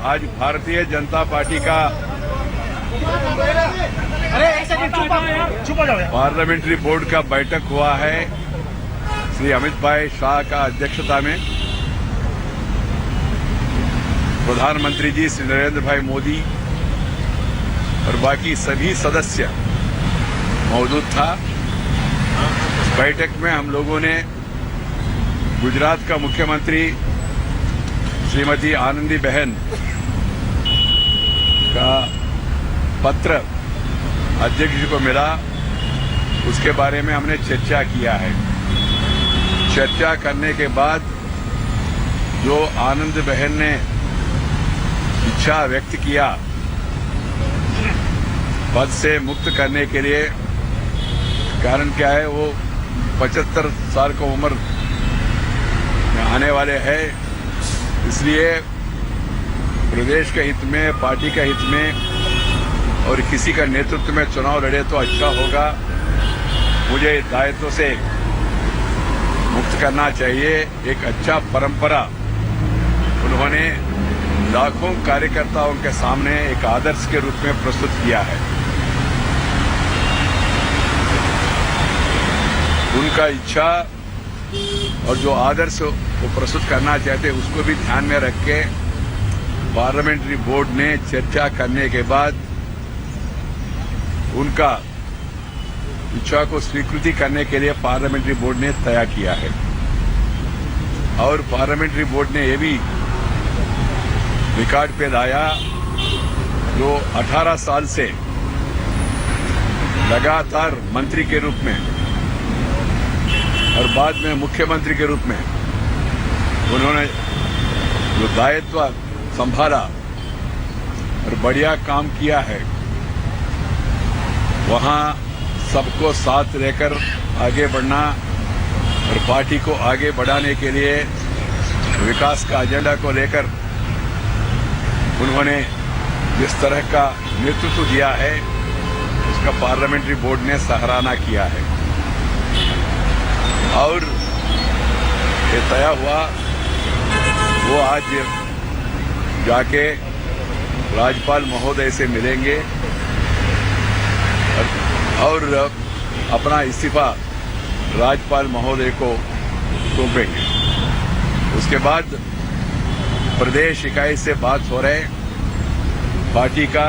आज भारतीय जनता पार्टी का parliamentary board का बैठक हुआ है श्री अमित भाई शाह का अध्यक्षता में। प्रधानमंत्री जी श्री नरेंद्र भाई मोदी और बाकी सभी सदस्य मौजूद था। बैठक में हम लोगों ने गुजरात का मुख्यमंत्री श्रीमती आनंदीबेन का पत्र अध्यक्ष जी को मिला, उसके बारे में हमने चर्चा किया है। चर्चा करने के बाद जो आनंदीबेन ने इच्छा व्यक्त किया पद से मुक्त करने के लिए, कारण क्या है, वो 75 साल की उम्र में आने वाले हैं, इसलिए प्रदेश के हित में, पार्टी के हित में और किसी का नेतृत्व में चुनाव लड़े तो अच्छा होगा। मुझे दायित्व से मुक्त करना चाहिए। एक अच्छा परंपरा उन्होंने लाखों कार्यकर्ताओं के सामने एक आदर्श के रूप में प्रस्तुत किया है। उनका इच्छा और जो आदर्श वो प्रस्तुत करना चाहते उसको भी ध्यान में रख के पार्लियामेंट्री बोर्ड ने चर्चा करने के बाद उनका इच्छा को स्वीकृति करने के लिए पार्लियामेंट्री बोर्ड ने तय किया है। और पार्लियामेंट्री बोर्ड ने यह भी रिकॉर्ड पे लाया, जो 18 साल से लगातार मंत्री के रूप में और बाद में मुख्यमंत्री के रूप में उन्होंने जो दायित्व संभाला और बढ़िया काम किया है, वहां सबको साथ लेकर आगे बढ़ना और पार्टी को आगे बढ़ाने के लिए विकास का एजेंडा को लेकर उन्होंने जिस तरह का नेतृत्व दिया है, उसका पार्लियामेंट्री बोर्ड ने सराहना किया है। और ये तय हुआ, वो आज जाके राज्यपाल महोदय से मिलेंगे और अपना इस्तीफा राज्यपाल महोदय को सौंपेंगे। उसके बाद प्रदेश इकाई से बात हो रहे, पार्टी का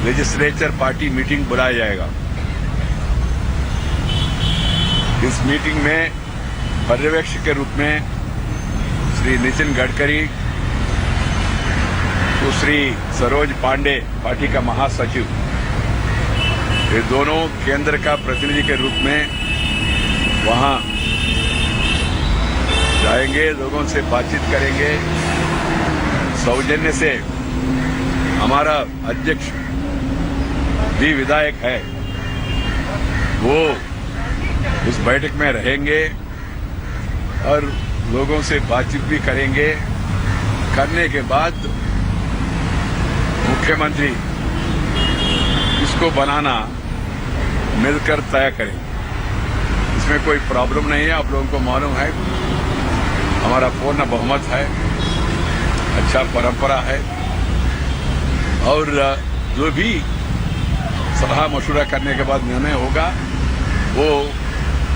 लेजिस्लेचर पार्टी मीटिंग बुलाया जाएगा। इस मीटिंग में पर्यवेक्षक के रूप में श्री नितिन गडकरी, सुश्री सरोज पांडे पार्टी का महासचिव, ये दोनों केंद्र का प्रतिनिधि के रूप में वहां जाएंगे, लोगों से बातचीत करेंगे। सौजन्य से हमारा अध्यक्ष भी विधायक है, वो उस बैठक में रहेंगे और लोगों से बातचीत भी करेंगे। करने के बाद मुख्यमंत्री इसको बनाना मिलकर तय करेंगे। इसमें कोई प्रॉब्लम नहीं है, आप लोगों को मालूम है हमारा पूर्ण बहुमत है, अच्छा परंपरा है। और जो भी सलाह मशवरा करने के बाद निर्णय होगा वो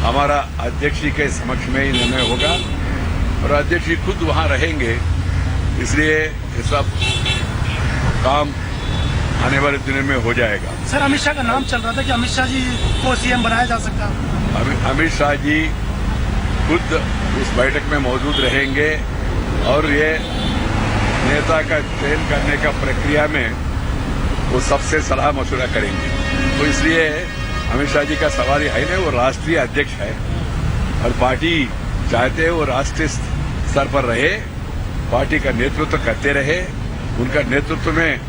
हमारा अध्यक्ष जी के समक्ष में ही निर्णय होगा और अध्यक्ष जी खुद वहां रहेंगे, इसलिए ये सब काम आने वाले दिनों में हो जाएगा। सर, अमित शाह का नाम चल रहा था कि अमित शाह जी को सीएम बनाया जा सकता है। अमित शाह जी खुद उस बैठक में मौजूद रहेंगे और ये नेता का चयन करने का प्रक्रिया में वो सबसे सलाह मशवरा करेंगे। तो इसलिए अमित शाह जी का सवाल है नहीं, वो राष्ट्रीय अध्यक्ष है और पार्टी चाहते हैं वो राष्ट्रीय स्तर पर रहे, पार्टी का नेतृत्व करते रहे। उनका नेतृत्व में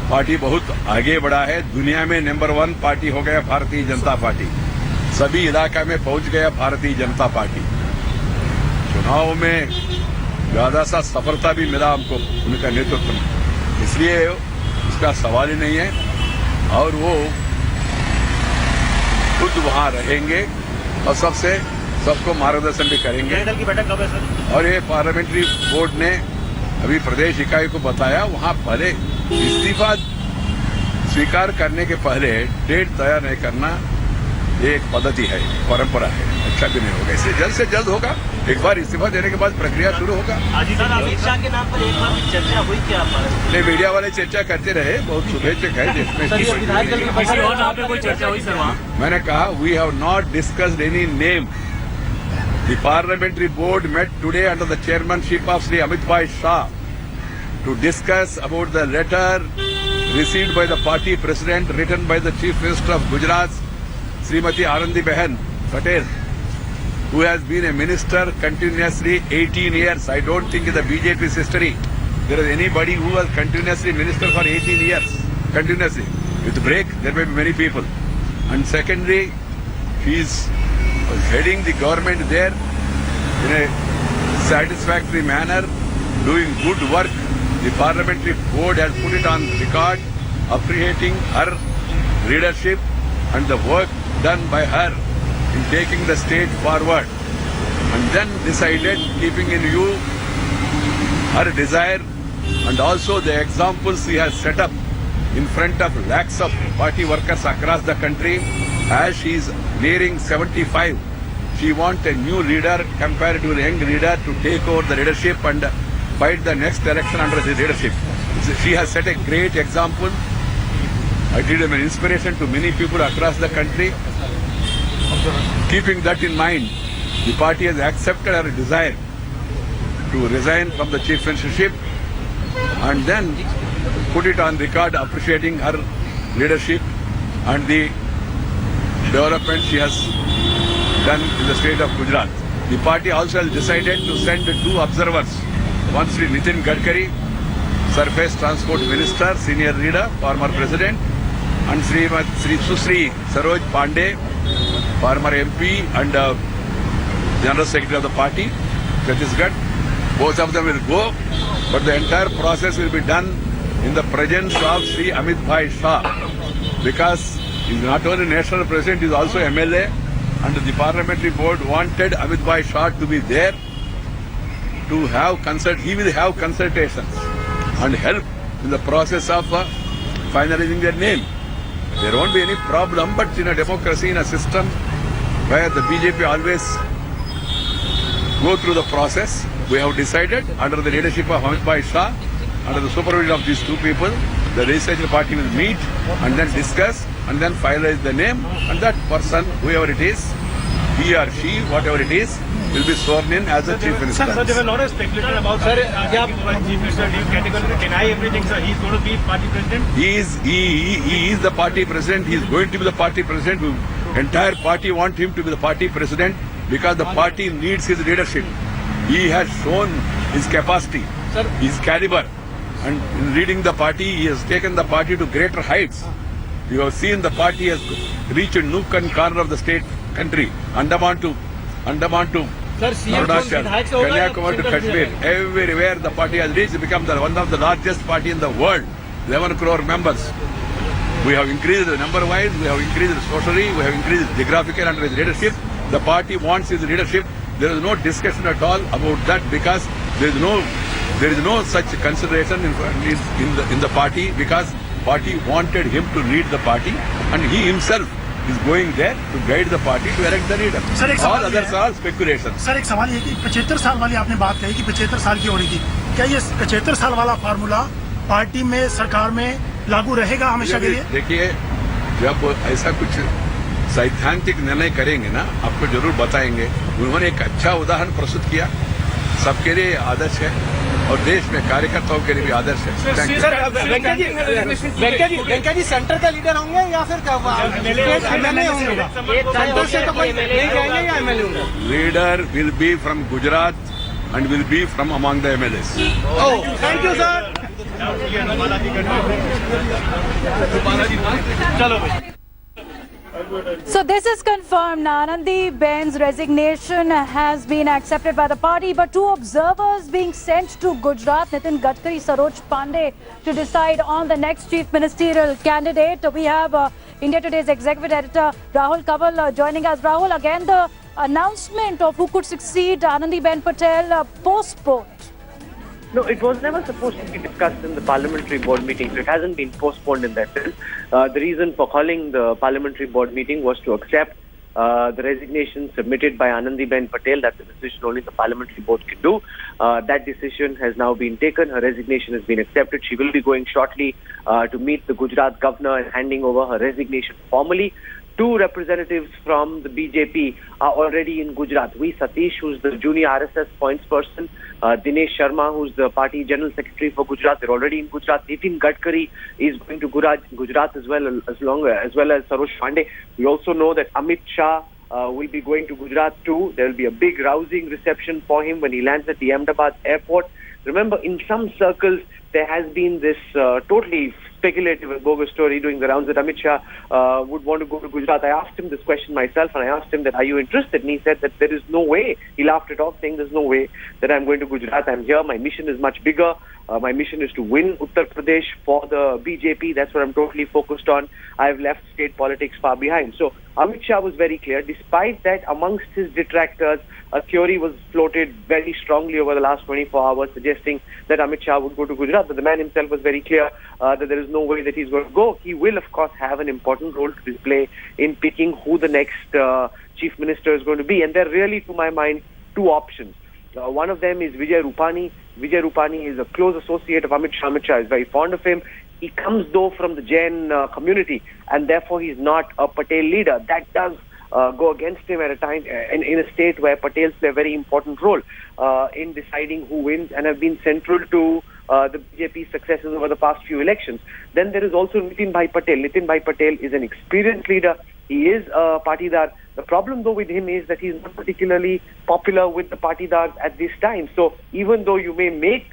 पार्टी बहुत आगे बढ़ा है। दुनिया में नंबर 1 पार्टी हो गया भारतीय जनता पार्टी, सभी इलाका में पहुंच गया भारतीय जनता पार्टी। चुनाव में ज्यादा सा सफलता भी मिला हमको उनका नेतृत्व में, इसलिए उसका सवाल ही नहीं है। और वो खुद वहां रहेंगे और सबको मार्गदर्शन भी करेंगे। दल की बैठक कब है सर? और ये पार्लियामेंट्री बोर्ड ने अभी प्रदेश इकाई को बताया, वहां पहले इस्तीफा स्वीकार करने के पहले डेट तैयार नहीं करना ये एक पद्धति है, परंपरा है, अच्छा भी नहीं होगा। इसलिए जल्द से जल्द होगा। एक बार इस्तीफा देने के बाद प्रक्रिया शुरू होगा। सर, अमित शाह के नाम पर एक बार भी चर्चा हुई क्या? नहीं, मीडिया वाले चर्चा करते रहे, बहुत शुभेच्छक है देश में। किसी और नाम पे कोई चर्चा हुई सर वहाँ? मैंने कहा we have not discussed any name. The parliamentary board met today under the chairmanship of Shri Amit Bhai Shah to discuss about the letter received by the party president written by the Chief Minister of Gujarat, Srimati Anandiben Patel, who has been a minister continuously 18 years. I don't think in the BJP's history there is anybody who was continuously minister for 18 years, continuously. With break, there may be many people. And secondly, he is heading the government there in a satisfactory manner, doing good work. The parliamentary board has put it on record, appreciating her leadership and the work done by her in taking the state forward, and then decided, keeping in view her desire and also the examples she has set up in front of lakhs of party workers across the country, as she is nearing 75. She wants a new leader, comparatively young leader, to take over the leadership and fight the next election under his leadership. She has set a great example. I did an inspiration to many people across the country. Keeping that in mind, the party has accepted her desire to resign from the chief ministership and then put it on record, appreciating her leadership and the development she has done in the state of Gujarat. The party also has decided to send 2 observers. One Sri Nitin Gadkari, Surface Transport Minister, Senior Leader, former President, and Sri Susri Saroj Pandey, former MP and General Secretary of the party, Chhattisgarh. Both of them will go, but the entire process will be done in the presence of Sri Amit Bhai Shah, because he is not only National President, he is also MLA, and the Parliamentary Board wanted Amit Bhai Shah to be there to have he will have consultations and help in the process of finalizing their name. There won't be any problem, but in a democracy, in a system where the BJP always go through the process, we have decided under the leadership of Amit Bhai Shah, under the supervision of these 2 people, the legislature party will meet and then discuss and then finalize the name, and that person, whoever it is, he or she, whatever it is, will be sworn in as a chief minister. Sir, there were a lot of speculation about sir. Chief Minister, do you categorically deny everything, sir? He's going to be party president. He is the party president. He is going to be the party president. The entire party want him to be the party president because the party needs his leadership. He has shown his capacity, his caliber, and in leading the party, he has taken the party to greater heights. You have seen the party has reached a nook and corner of the state country, Andaman to Arunachal, Kanyakumari to Kashmir. Everywhere the party has reached, become one of the largest party in the world. 11 crore members. We have increased the number-wise, we have increased socially, we have increased geographical under his leadership. The party wants his leadership. There is no discussion at all about that because there is no such consideration in the party because party wanted him to lead the party and he himself is going there to guide the party to elect the leader. Sir, All others are speculations. Sir, एक सवाल ये कि 75 साल वाली आपने बात कही कि 75 साल की हो रही थी, क्या ये 75 साल वाला फार्मूला पार्टी में, सरकार में लागू रहेगा हमेशा के लिए? देखिए, जब ऐसा कुछ सैद्धांतिक निर्णय करेंगे ना, आपको जरूर बताएंगे। उन्होंने एक अच्छा उदाहरण प्रस्तुत किया, सबके लिए आदर्श है और देश में कार्यकर्ताओं के लिए भी आदर्श है। वेंकट जी सेंटर का लीडर होंगे या फिर एमएलए होंगे? सेंटर से तो कोई नहीं जाएंगे या एमएलए होंगे? Leader will be from Gujarat and will be from among the MLAs. Thank you sir. चलो भाई। So this is confirmed. Anandiben's resignation has been accepted by the party, but 2 observers being sent to Gujarat, Nitin Gadkari, Saroj Pandey, to decide on the next chief ministerial candidate. We have India Today's executive editor Rahul Kanwal joining us. Rahul, again the announcement of who could succeed Anandiben Patel postponed. No, it was never supposed to be discussed in the parliamentary board meeting, so it hasn't been postponed in that sense. The reason for calling the parliamentary board meeting was to accept the resignation submitted by Anandiben Patel. That's a decision only the parliamentary board can do. That decision has now been taken. Her resignation has been accepted. She will be going shortly to meet the Gujarat governor and handing over her resignation formally. Two representatives from the BJP are already in Gujarat. V. Satish, who's the junior RSS points person, Dinesh Sharma, who's the party general secretary for Gujarat, they're already in Gujarat. Nitin Gadkari is going to Gujarat as well as Sarosh Pandey. We also know that Amit Shah will be going to Gujarat too. There will be a big rousing reception for him when he lands at the Ahmedabad airport. Remember, in some circles, there has been this totally speculative and bogus story doing the rounds that Amit Shah would want to go to Gujarat. I asked him this question myself, and I asked him that, are you interested? And he said that there is no way. He laughed it off, saying there's no way that I'm going to Gujarat. I'm here. My mission is much bigger. My mission is to win Uttar Pradesh for the BJP. That's what I'm totally focused on. I've left state politics far behind. So Amit Shah was very clear. Despite that, amongst his detractors, a theory was floated very strongly over the last 24 hours suggesting that Amit Shah would go to Gujarat. But the man himself was very clear that there is no way that he's going to go. He will, of course, have an important role to play in picking who the next chief minister is going to be. And there are really, to my mind, two options. One of them is Vijay Rupani. Vijay Rupani is a close associate of Amit Shah. Amit Shah is very fond of him. He comes, though, from the Jain community, and therefore he's not a Patel leader. That does go against him at a time in a state where Patels play a very important role in deciding who wins and have been central to the BJP's successes over the past few elections. Then there is also Nitin Bhai Patel. Nitin Bhai Patel is an experienced leader. He is a Patidar. The problem, though, with him is that he's not particularly popular with the Patidars at this time. So even though you may make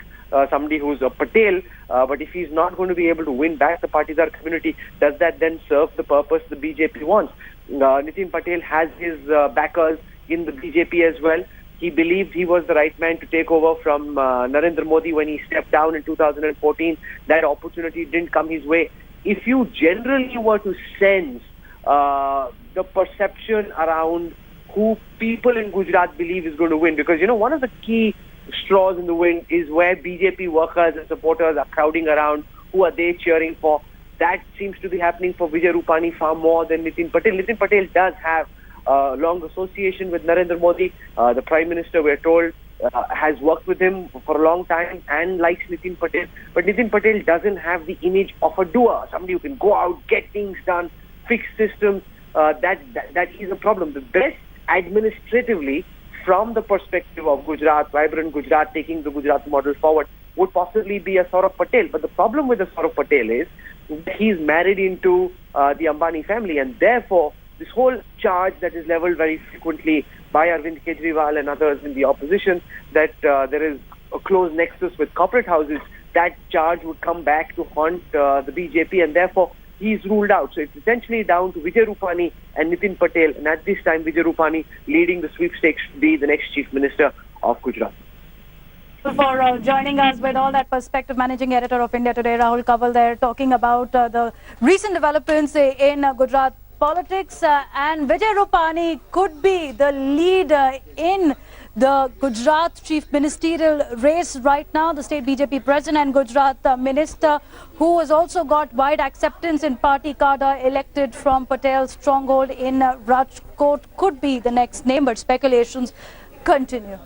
somebody who's a Patel, but if he's not going to be able to win back the Patidar community, does that then serve the purpose the BJP wants? Nitin Patel has his backers in the BJP as well. He believed he was the right man to take over from Narendra Modi when he stepped down in 2014. That opportunity didn't come his way. If you generally were to sense the perception around who people in Gujarat believe is going to win, because, you know, one of the key straws in the wind is where BJP workers and supporters are crowding around. Who are they cheering for? That seems to be happening for Vijay Rupani far more than Nitin Patel. Nitin Patel does have a long association with Narendra Modi. The Prime Minister, we're told, has worked with him for a long time and likes Nitin Patel. But Nitin Patel doesn't have the image of a doer, somebody who can go out, get things done, fix systems. That is a problem. The best administratively, from the perspective of Gujarat, vibrant Gujarat, taking the Gujarat model forward, would possibly be a Saurabh Patel. But the problem with the Saurabh Patel is that he's married into the Ambani family, and therefore this whole charge that is leveled very frequently by Arvind Kejriwal and others in the opposition that there is a close nexus with corporate houses, that charge would come back to haunt the BJP, and therefore he's ruled out. So it's essentially down to Vijay Rupani and Nitin Patel, and at this time Vijay Rupani leading the sweepstakes to be the next Chief Minister of Gujarat. For joining us with all that perspective, managing editor of India Today, Rahul Kaval there, talking about the recent developments in Gujarat politics, and Vijay Rupani could be the lead in the Gujarat chief ministerial race right now. The state BJP president and Gujarat minister, who has also got wide acceptance in party cadre, elected from Patel's stronghold in Rajkot, could be the next name, but speculations continue.